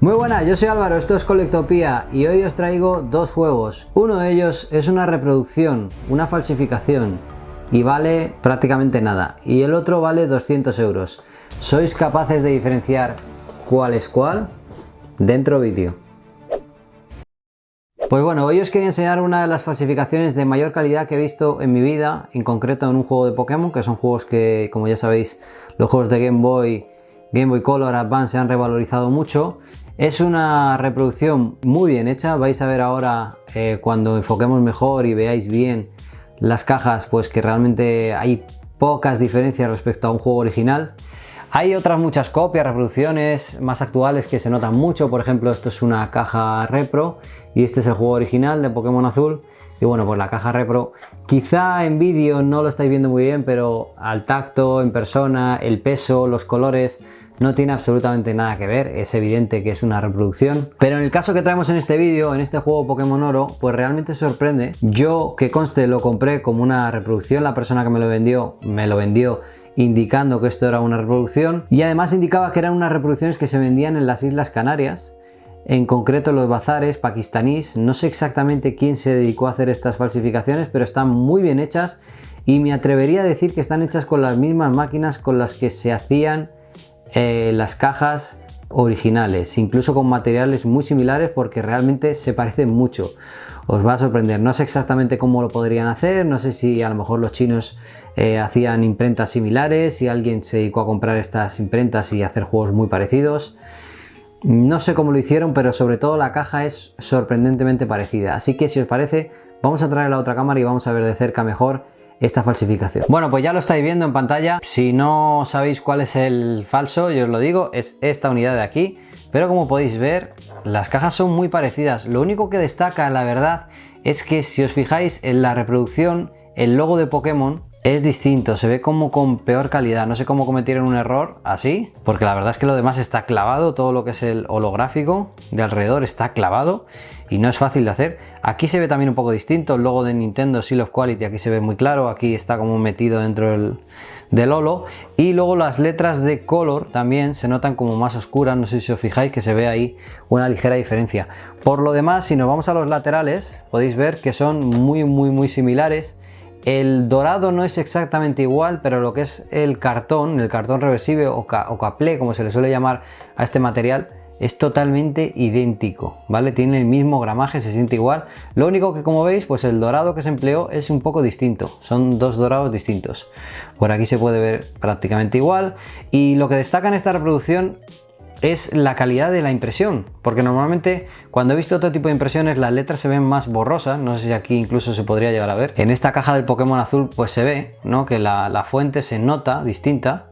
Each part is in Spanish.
Muy buenas, yo soy Álvaro, esto es Colectopía y hoy os traigo dos juegos. Uno de ellos es una reproducción, una falsificación y vale prácticamente nada. Y el otro vale 200 euros. ¿Sois capaces de diferenciar cuál es cuál? Dentro vídeo. Pues bueno, hoy os quería enseñar una de las falsificaciones de mayor calidad que he visto en mi vida, en concreto en un juego de Pokémon, que son juegos que, como ya sabéis, los juegos de Game Boy Color Advance se han revalorizado mucho. Es una reproducción muy bien hecha, vais a ver ahora cuando enfoquemos mejor y veáis bien las cajas, pues que realmente hay pocas diferencias respecto a un juego original. Hay otras muchas copias, reproducciones más actuales que se notan mucho, por ejemplo esto es una caja repro y este es el juego original de Pokémon Azul. Y bueno, pues la caja repro, quizá en vídeo no lo estáis viendo muy bien, pero al tacto, en persona, el peso, los colores, no tiene absolutamente nada que ver, es evidente que es una reproducción. Pero en el caso que traemos en este vídeo, en este juego Pokémon Oro, pues realmente sorprende. Yo, que conste, lo compré como una reproducción, la persona que me lo vendió indicando que esto era una reproducción. Y además indicaba que eran unas reproducciones que se vendían en las Islas Canarias. En concreto los bazares pakistaníes. No sé exactamente quién se dedicó a hacer estas falsificaciones, pero están muy bien hechas. Y me atrevería a decir que están hechas con las mismas máquinas con las que se hacían las cajas originales, incluso con materiales muy similares, porque realmente se parecen mucho. Os va a sorprender, no sé exactamente cómo lo podrían hacer, no sé si a lo mejor los chinos hacían imprentas similares y alguien se dedicó a comprar estas imprentas y hacer juegos muy parecidos. No sé cómo lo hicieron, pero sobre todo la caja es sorprendentemente parecida, así que si os parece vamos a traer la otra cámara y vamos a ver de cerca mejor esta falsificación. Bueno, pues ya lo estáis viendo en pantalla. Si no sabéis cuál es el falso, yo os lo digo, es esta unidad de aquí. Pero como podéis ver, las cajas son muy parecidas. Lo único que destaca, la verdad, es que si os fijáis en la reproducción, el logo de Pokémon es distinto, se ve como con peor calidad. No sé cómo cometieron un error así, porque la verdad es que lo demás está clavado, todo lo que es el holográfico de alrededor está clavado y no es fácil de hacer. Aquí se ve también un poco distinto, el logo de Nintendo Seal of Quality aquí se ve muy claro, aquí está como metido dentro del holo, y luego las letras de color también se notan como más oscuras, no sé si os fijáis que se ve ahí una ligera diferencia. Por lo demás, si nos vamos a los laterales, podéis ver que son muy similares. El dorado no es exactamente igual, pero lo que es el cartón reversible o caplé, como se le suele llamar a este material, es totalmente idéntico, ¿vale? Tiene el mismo gramaje, se siente igual. Lo único que, como veis, pues el dorado que se empleó es un poco distinto. Son dos dorados distintos. Por aquí se puede ver prácticamente igual. Y lo que destaca en esta reproducción es la calidad de la impresión, porque normalmente cuando he visto otro tipo de impresiones las letras se ven más borrosas, no sé si aquí incluso se podría llegar a ver. En esta caja del Pokémon Azul pues se ve, ¿no?, que la fuente se nota distinta,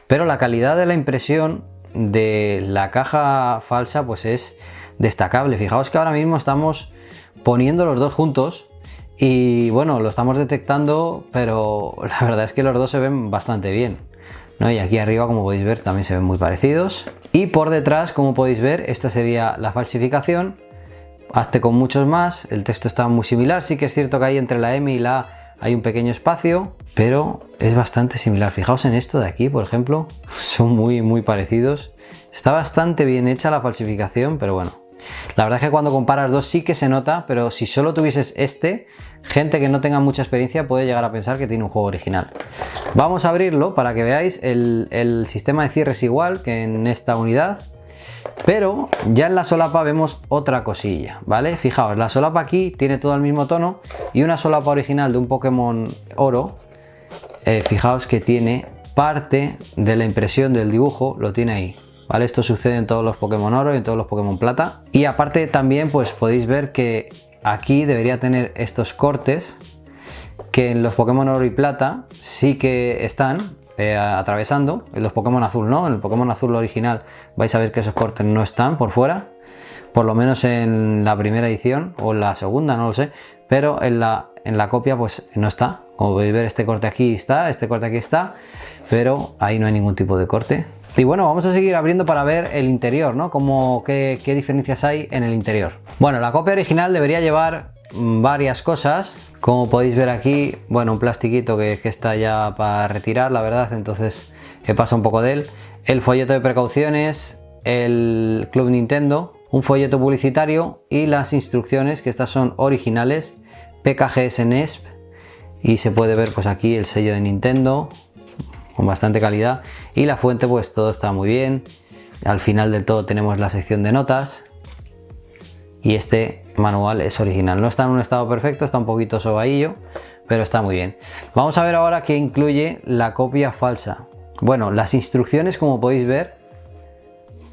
pero la calidad de la impresión de la caja falsa pues es destacable. Fijaos que ahora mismo estamos poniendo los dos juntos y bueno, lo estamos detectando, pero la verdad es que los dos se ven bastante bien, ¿no? Y aquí arriba, como podéis ver, también se ven muy parecidos. Y por detrás, como podéis ver, esta sería la falsificación. Hazte con muchos más, el texto está muy similar. Sí que es cierto que ahí entre la M y la A hay un pequeño espacio, pero es bastante similar. Fijaos en esto de aquí, por ejemplo, son muy parecidos. Está bastante bien hecha la falsificación, pero bueno, la verdad es que cuando comparas dos sí que se nota, pero si solo tuvieses gente que no tenga mucha experiencia puede llegar a pensar que tiene un juego original. Vamos a abrirlo para que veáis, el sistema de cierre es igual que en esta unidad, pero ya en la solapa vemos otra cosilla, ¿vale? Fijaos, la solapa aquí tiene todo el mismo tono y una solapa original de un Pokémon Oro, fijaos que tiene parte de la impresión del dibujo, lo tiene ahí. ¿Vale? Esto sucede en todos los Pokémon Oro y en todos los Pokémon Plata. Y aparte también pues podéis ver que aquí debería tener estos cortes que en los Pokémon Oro y Plata sí que están atravesando. En los Pokémon Azul no, en el Pokémon Azul original vais a ver que esos cortes no están por fuera. Por lo menos en la primera edición o en la segunda, no lo sé. Pero en la copia pues no está. Como podéis ver, este corte aquí está, este corte aquí está, pero ahí no hay ningún tipo de corte. Y bueno, vamos a seguir abriendo para ver el interior, ¿no? Qué diferencias hay en el interior. Bueno, la copia original debería llevar varias cosas. Como podéis ver aquí, bueno, un plastiquito que está ya para retirar, la verdad, entonces he pasado un poco de él. El folleto de precauciones, el Club Nintendo, un folleto publicitario y las instrucciones, que estas son originales, PKGS NESP, y se puede ver pues aquí el sello de Nintendo con bastante calidad, y la fuente pues todo está muy bien. Al final del todo tenemos la sección de notas y este manual es original. No está en un estado perfecto, está un poquito sobaillo, pero está muy bien. Vamos a ver ahora qué incluye la copia falsa. Bueno, las instrucciones, como podéis ver,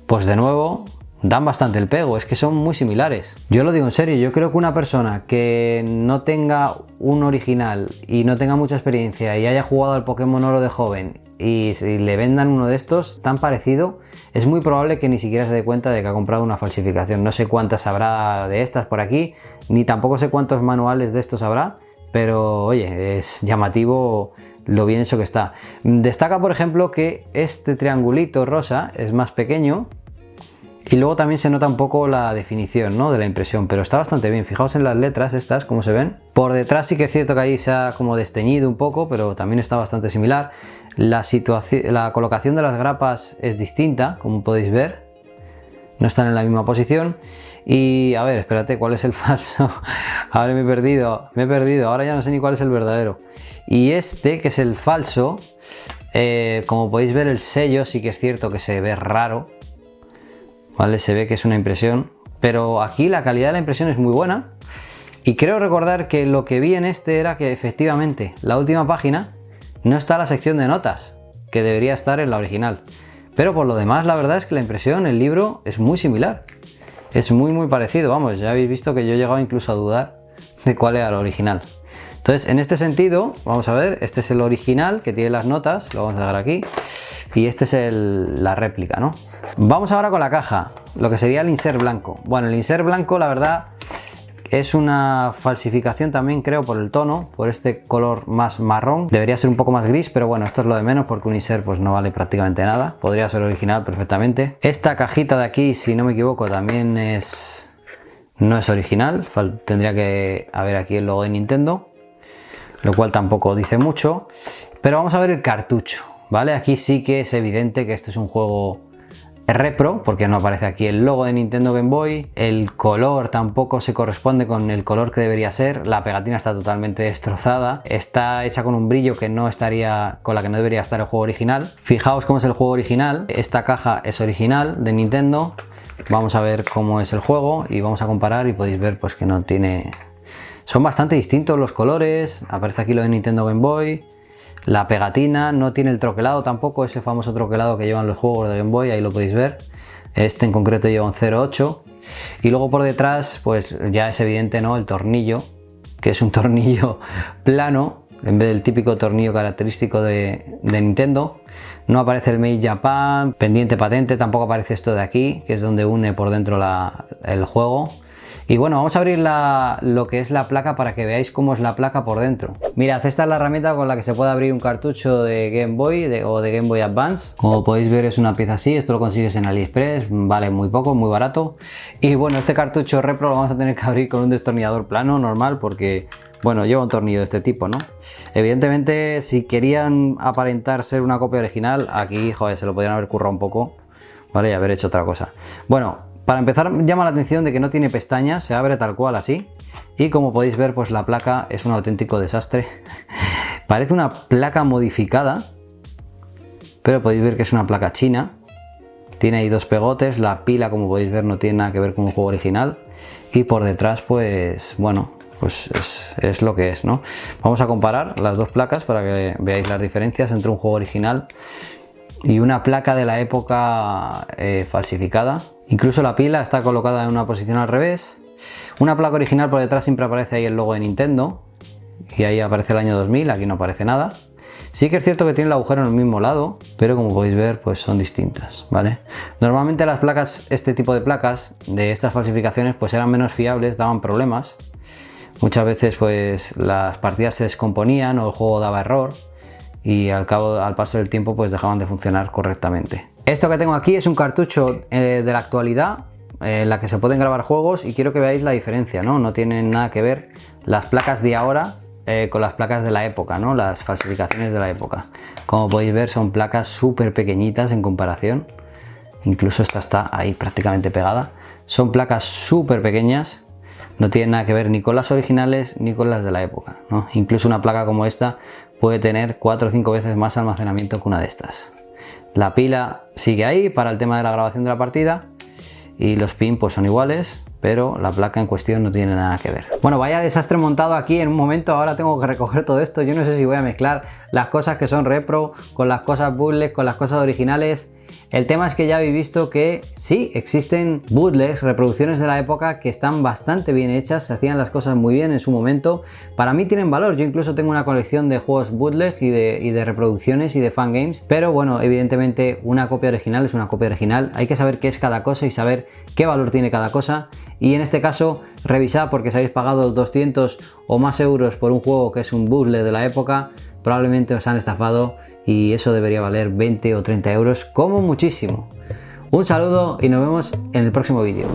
pues de nuevo dan bastante el pego, es que son muy similares. Yo lo digo en serio, yo creo que una persona que no tenga un original y no tenga mucha experiencia y haya jugado al Pokémon Oro de joven y si le vendan uno de estos tan parecido, es muy probable que ni siquiera se dé cuenta de que ha comprado una falsificación. No sé cuántas habrá de estas por aquí, ni tampoco sé cuántos manuales de estos habrá, pero oye, es llamativo lo bien hecho que está. Destaca, por ejemplo, que este triangulito rosa es más pequeño. Y luego también se nota un poco la definición, ¿no?, de la impresión, pero está bastante bien. Fijaos en las letras estas, cómo se ven. Por detrás sí que es cierto que ahí se ha como desteñido un poco, pero también está bastante similar. La colocación de las grapas es distinta, como podéis ver. No están en la misma posición. Y a ver, espérate, ¿cuál es el falso? Ahora me he perdido, ahora ya no sé ni cuál es el verdadero. Y este, que es el falso, como podéis ver, el sello sí que es cierto que se ve raro. ¿Vale? Se ve que es una impresión, pero aquí la calidad de la impresión es muy buena. Y creo recordar que lo que vi en este era que efectivamente la última página no está la sección de notas, que debería estar en la original. Pero por lo demás, la verdad es que la impresión, el libro, es muy similar. Es muy parecido, vamos, ya habéis visto que yo he llegado incluso a dudar de cuál era el original. Entonces, en este sentido, vamos a ver, este es el original que tiene las notas, lo vamos a dejar aquí. Y este es la réplica, ¿no? Vamos ahora con la caja, lo que sería el insert blanco. Bueno, el insert blanco, la verdad, es una falsificación también, creo, por el tono, por este color más marrón. Debería ser un poco más gris, pero bueno, esto es lo de menos porque un insert pues no vale prácticamente nada. Podría ser original perfectamente. Esta cajita de aquí, si no me equivoco, también no es original. Tendría que haber aquí el logo de Nintendo, lo cual tampoco dice mucho. Pero vamos a ver el cartucho. ¿Vale? Aquí sí que es evidente que esto es un juego repro, porque no aparece aquí el logo de Nintendo Game Boy, el color tampoco se corresponde con el color que debería ser, la pegatina está totalmente destrozada, está hecha con un brillo que no estaría, con la que no debería estar el juego original. Fijaos cómo es el juego original, esta caja es original de Nintendo, vamos a ver cómo es el juego y vamos a comparar y podéis ver pues que no tiene... Son bastante distintos los colores, aparece aquí lo de Nintendo Game Boy. La pegatina no tiene el troquelado tampoco, ese famoso troquelado que llevan los juegos de Game Boy, ahí lo podéis ver. Este en concreto lleva un 0.8. Y luego por detrás, pues ya es evidente, ¿no?, el tornillo, que es un tornillo plano, en vez del típico tornillo característico de Nintendo. No aparece el Made Japan, pendiente patente, tampoco aparece esto de aquí, que es donde une por dentro el juego. Y bueno, vamos a abrir lo que es la placa para que veáis cómo es la placa por dentro. Mirad, esta es la herramienta con la que se puede abrir un cartucho de Game Boy o de Game Boy Advance. Como podéis ver, es una pieza así, esto lo consigues en AliExpress, vale muy poco, muy barato. Y bueno, este cartucho repro lo vamos a tener que abrir con un destornillador plano normal porque, bueno, lleva un tornillo de este tipo, ¿no? Evidentemente, si querían aparentar ser una copia original, aquí, joder, se lo podrían haber currado un poco, ¿vale? Y haber hecho otra cosa. Bueno, para empezar, llama la atención de que no tiene pestañas, se abre tal cual así. Y como podéis ver, pues la placa es un auténtico desastre. Parece una placa modificada, pero podéis ver que es una placa china. Tiene ahí dos pegotes, la pila, como podéis ver, no tiene nada que ver con un juego original. Y por detrás, pues bueno, pues es lo que es, ¿no? Vamos a comparar las dos placas para que veáis las diferencias entre un juego original y una placa de la época falsificada. Incluso la pila está colocada en una posición al revés. Una placa original por detrás siempre aparece ahí el logo de Nintendo y ahí aparece el año 2000, aquí no aparece nada. Sí que es cierto que tiene el agujero en el mismo lado, pero como podéis ver, pues son distintas, ¿vale? Normalmente las placas, este tipo de placas de estas falsificaciones, pues eran menos fiables, daban problemas. Muchas veces pues las partidas se descomponían o el juego daba error y al paso del tiempo pues dejaban de funcionar correctamente. Esto que tengo aquí es un cartucho de la actualidad en la que se pueden grabar juegos y quiero que veáis la diferencia, ¿no? No tienen nada que ver las placas de ahora con las placas de la época, ¿no? Las falsificaciones de la época. Como podéis ver, son placas súper pequeñitas en comparación. incluso esta está ahí prácticamente pegada. Son placas súper pequeñas, no tienen nada que ver ni con las originales ni con las de la época, ¿no? Incluso una placa como esta puede tener 4 o 5 veces más almacenamiento que una de estas. La pila sigue ahí para el tema de la grabación de la partida y los pins pues son iguales, pero la placa en cuestión no tiene nada que ver. Bueno, vaya desastre montado aquí en un momento. Ahora tengo que recoger todo esto. Yo no sé si voy a mezclar las cosas que son repro con las cosas bootleg, con las cosas originales. El tema es que ya habéis visto que sí, existen bootlegs, reproducciones de la época que están bastante bien hechas, se hacían las cosas muy bien en su momento. Para mí tienen valor, yo incluso tengo una colección de juegos bootleg y de reproducciones y de fangames, pero bueno, evidentemente una copia original es una copia original, hay que saber qué es cada cosa y saber qué valor tiene cada cosa, y en este caso revisad, porque si habéis pagado 200 o más euros por un juego que es un bootleg de la época, probablemente os han estafado y eso debería valer 20 o 30 euros como muchísimo. Un saludo y nos vemos en el próximo vídeo.